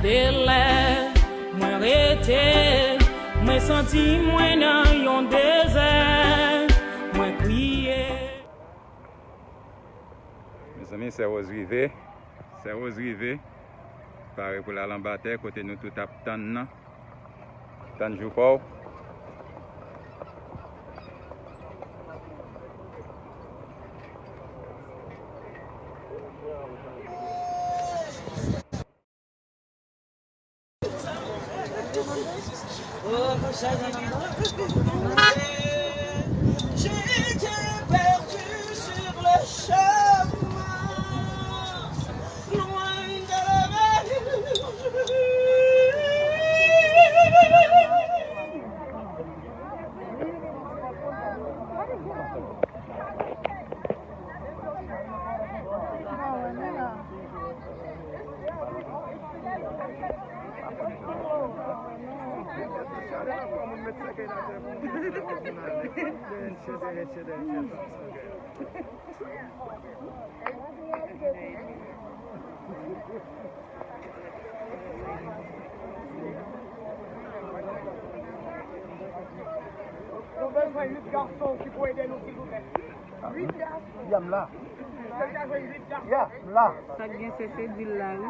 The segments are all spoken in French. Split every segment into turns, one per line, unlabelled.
délai, moi arrêté, moi senti moi dans yon désert, moi crié.
Mes amis, c'est Rose Rivet. C'est Rose Rivet. Pareil pour la lambateur, côté nous tout à tan. Tan joue pas.
J'ai été perdu sur le chemin, loin de la
On veut 8 garçons qui pourraient aider nous, s'il vous plaît. 8 garçons. Yam là. Yam là.
Ça vient cesser de là, oui,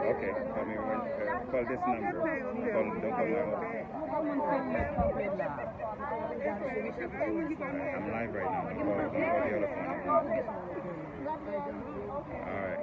Okay, call this number. Don't call my office. I'm live right now. Don't call the other phone. Alright.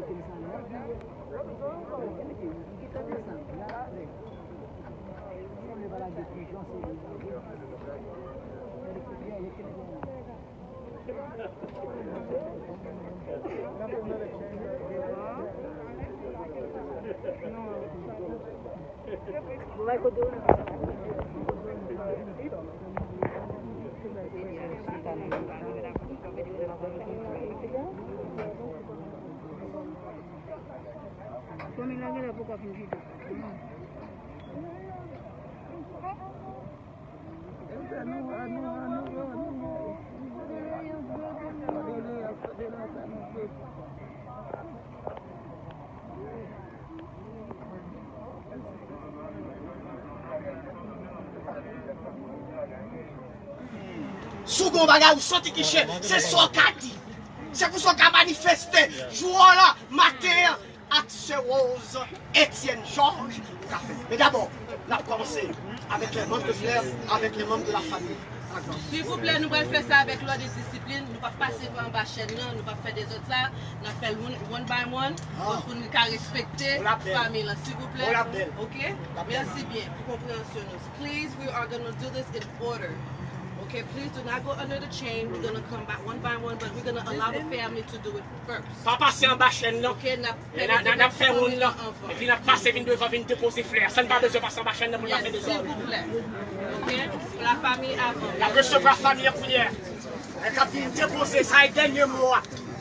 Okay.
Sougon bagay ou santi qui chè, c'est son qu'a dit. C'est pour ça qu'a manifesté, jour là, matin, avec ce Rose, Étienne Georges. Mais d'abord, on a commencé avec les membres de Flair, avec les membres de la famille.
S'il vous plaît, nous allons faire ça avec l'ordre de discipline. Nous ne pouvons pas passer par en bas chaîne, nous ne pouvons pas faire des autres ça. Nous allons faire one by one pour nous respecter la famille. S'il vous plaît. Ok? Merci bien pour compréhension. Please, we are going to do this in order. Okay, please do not go under the chain. We're going to come back one by one, but we're going to allow the family to do it first.
Pas passer en bas chaîne, non?
Ok,
n'a fait roule là. Et puis n'a passé vient devant venir déposer fleurs. Ça ne va pas besoin de passer en bas chaîne pour la faire des
S'il vous plaît. Ok? La famille avant.
La recevoir famille en prière. Et quand il déposer ça, le dernier mot.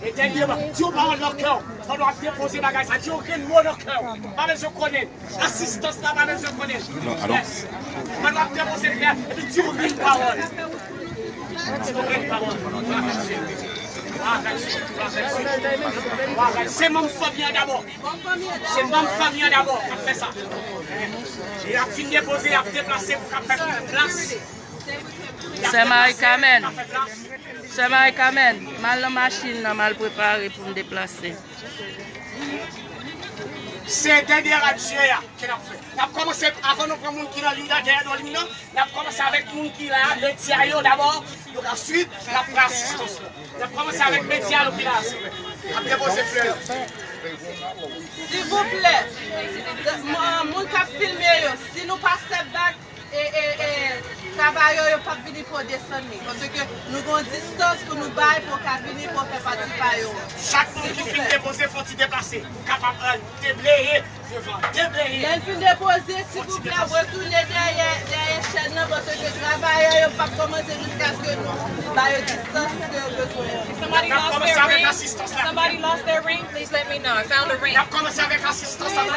Et dernier mot. Si on parle dans le cœur, on doit déposer bagage. Ça dit aucun mot dans le cœur. Pas besoin de connaître. Assistance là, pas besoin de connaître.
Non, alors.
On doit déposer fleurs. Et puis dire aucune parole. C'est mon famille d'abord. C'est mon famille d'abord. On fait ça. Il a fini de déposer, il a déplacé pour faire une place.
C'est Marie-Carmen. C'est Marie-Carmen. Mal la machine, mal préparée pour me déplacer.
C'est dernière action qu'il a fait. On a commencé avant de prendre les gens qui sont derrière dans le milieu. On a commencé avec les gens qui sont là, les médias d'abord. Donc ensuite, on a pris l'assistance. On a commencé avec les médias qui sont là. On a déposé fleurs.
S'il vous plaît, les gens qui ont filmé, si nous pas step back, travailleurs ne peuvent pas venir pour descendre. Parce que nous avons une distance pour nous bailler pour venir pour faire partie de
chaque monde qui finit de déposer, faut s'y déplacer. Capable de déblayer devant, déblayer.
Les filles déposer, s'il vous plaît, retournez derrière chaîne parce que les travailleurs ne peuvent pas commencer jusqu'à ce que nous baillons distance que besoin.
Somebody lost their ring, please let me know. I found a ring.
On a commencé avec l'assistance à
If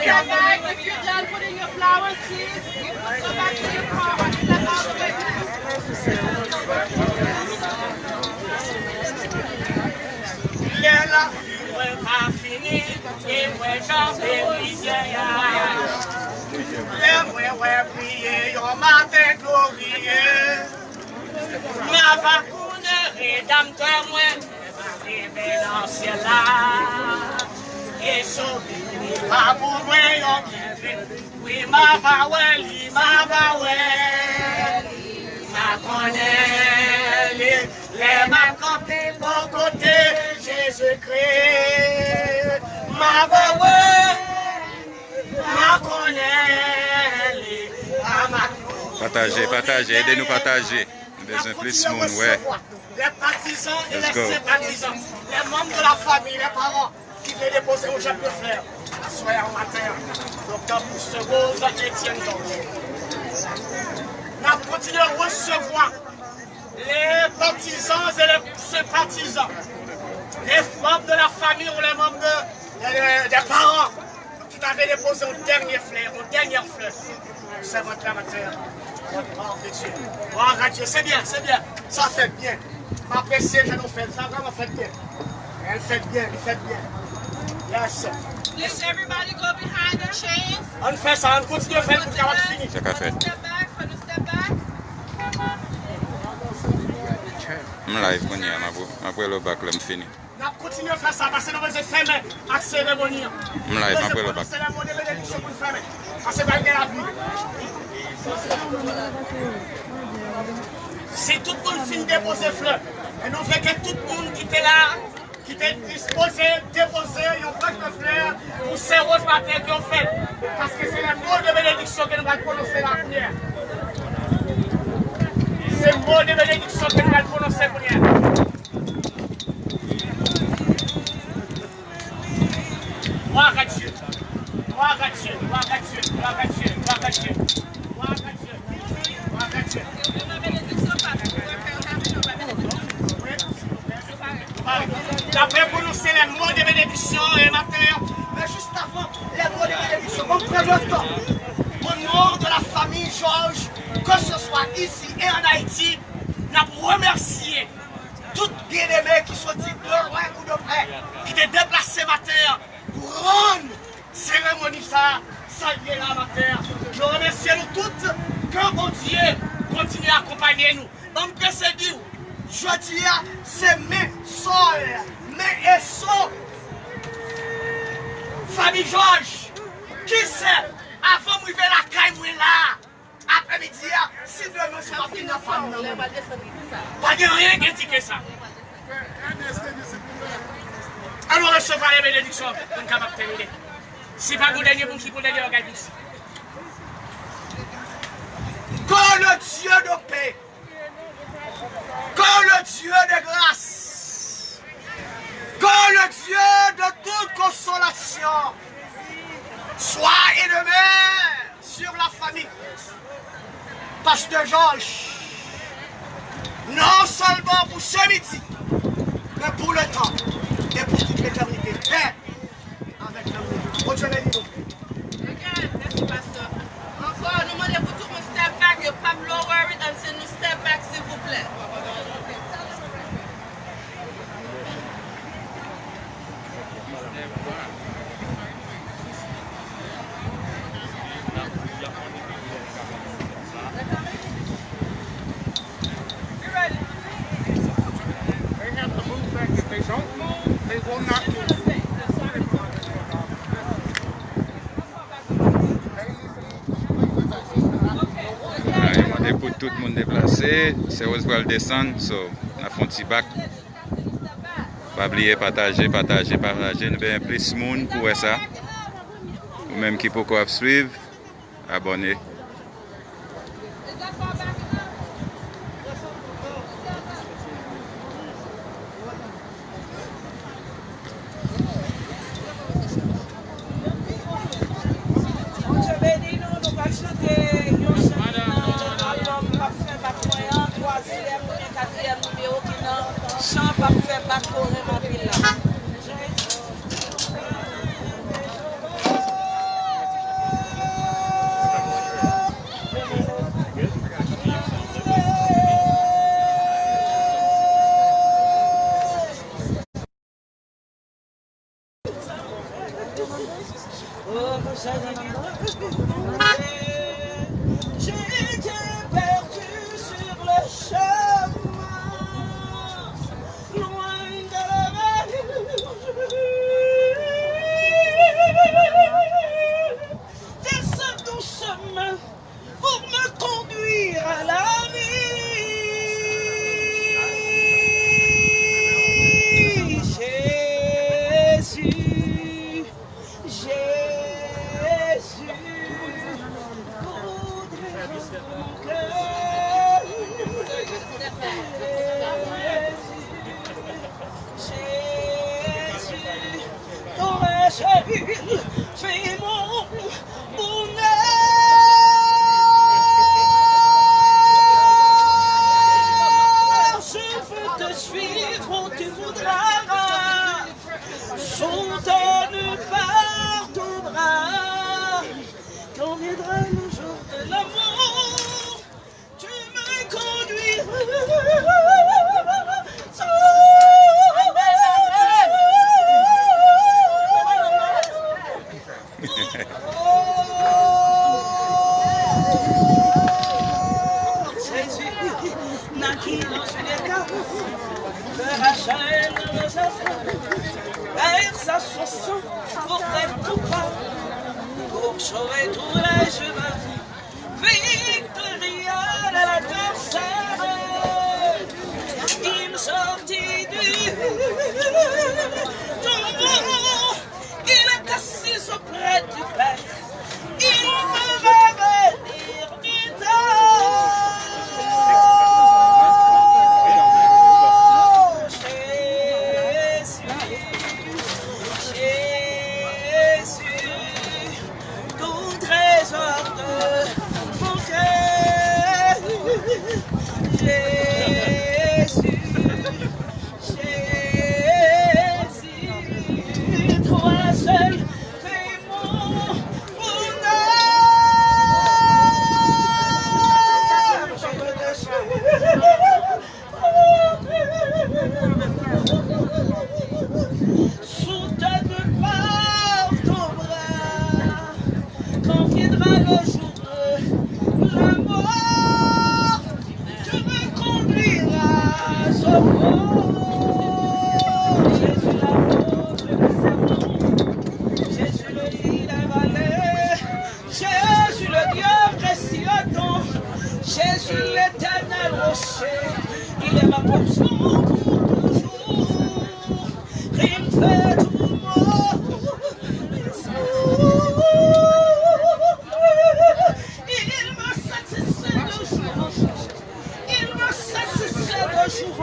you're done putting your flowers, please, go back to your car.
La vie va finir et moi j'en vais misère. Les moi prier, on m'a glorieux. Ma vacune rédempteur, moi, arrivé dans ce ciel là. Et sauvé, pas pour moi, on bienvenue. Oui, ma va ouais, ma va ouais. Ma connaît, les ma campé, mon côté. Jésus-Christ, ma voix, ma connaît,
Partagez, aidez-nous partager. Besoin plus de monde, ouais.
Les partisans et les sympathisants, les membres de la famille, les parents qui veulent déposer au chef de fleurs, soyez en matin, docteur Boussegose, Étienne Georges. Nous continuons à recevoir les partisans et les sympathisants. Les membres de la famille ou les membres des parents qui t'avaient déposé au dernier fleur, c'est votre amateur, votre art de Dieu. Oh, Dieu, c'est bien, ça fait bien. M'apprécier, je nous fais, ça vraiment fait bien. Elle fait bien, il fait bien. Yes.
Please everybody go behind the chains.
On fait ça, on continue à faire pour qu'elle finisse.
C'est qu'à faire.
Step back.
Je live, je vais le bac, je fini.
On continue à faire ça parce que nous devons faire la cérémonie.
Je live, je vais le bac.
C'est la monnaie de bénédiction pour faire. Parce que c'est pas la vie. Si tout le monde finit de déposer fleurs, et nous voulons que tout le monde qui était là, qui était disposé, déposer, ils ont pris de fleurs pour ces roses matin qu'ils ont fait. Parce que c'est le mot de bénédiction que nous allons prononcer la première. C'est le mot de bénédiction que nous allons prononcer la première. Gloire à Dieu. Gloire à Dieu. Gloire à Dieu. Gloire à Dieu. Gloire à Dieu. Gloire à Dieu. Gloire à Dieu. D'après prononcer les mots de bénédiction et matin, mais juste avant les mots de bénédiction, on présente au nom de la famille Georges, que ce soit ici et en Haïti, nous remercier toutes les bien-aimés qui sont de loin ou de près, qui étaient déplacés matin pour rendre cérémonie ça saluer la matin. Je remercie nous toutes que mon Dieu continue à accompagner nous. On peut se dire, je dis, c'est mes soeurs, mes et son. Famille Georges, qui sait, avant de la caille, là, après-midi, si demain c'est la fin de la famille, pas de rien qui dit que ça. Alors recevoir les bénédictions pour nous capables de terminer. Si pas vous dernier pour qui vous dernier organisme. Que le Dieu de paix quand le Dieu de grâce, quand le Dieu de toute consolation soit et demeure sur la famille, Pasteur Georges, non seulement pour ce midi, mais pour le temps et pour toute l'éternité. Paix avec l'amour. Bonne journée, nous.
Merci, Pasteur. Encore, nous demandons pour tout le monde step back. You pas lower it until nous step back, s'il vous plaît.
Pour tout le monde déplacé, c'est où va le descendre, so, on a fait un petit bac. Pas oublier partager, nous avons plus de monde pour ça. Ou même qui peut suivre, abonner.
J'ai été perdu sur le chemin, loin de la mer. Descends doucement pour me conduire à la vie. Jésus, Jésus, mon cœur. Jésus, ton évangile fait mon bonheur. Je veux te suivre où tu voudras, soutenue par ton bras. Quand viendra le jour de l'amour, tu me conduiras. Jésus naquit dans une écart, le rachel de sa versa son sang pour être coupable, pour sauver tous les chemins. Victoria de la terre, il me sortit du tombeau, il est assis auprès du Père, il me va venir du temps. Jésus l'éternel rocher, il est ma portion pour toujours. Il me fait tout mort. Il me satisfait de jour en jour. Il me satisfait de jour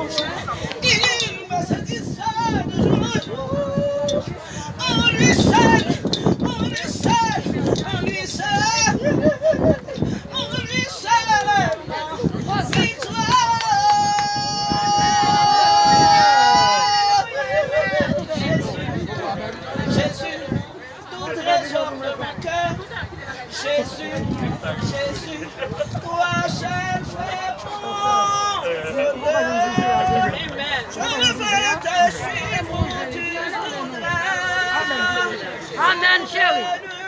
Je veux te suivre où tu voudras.
Amen, chérie.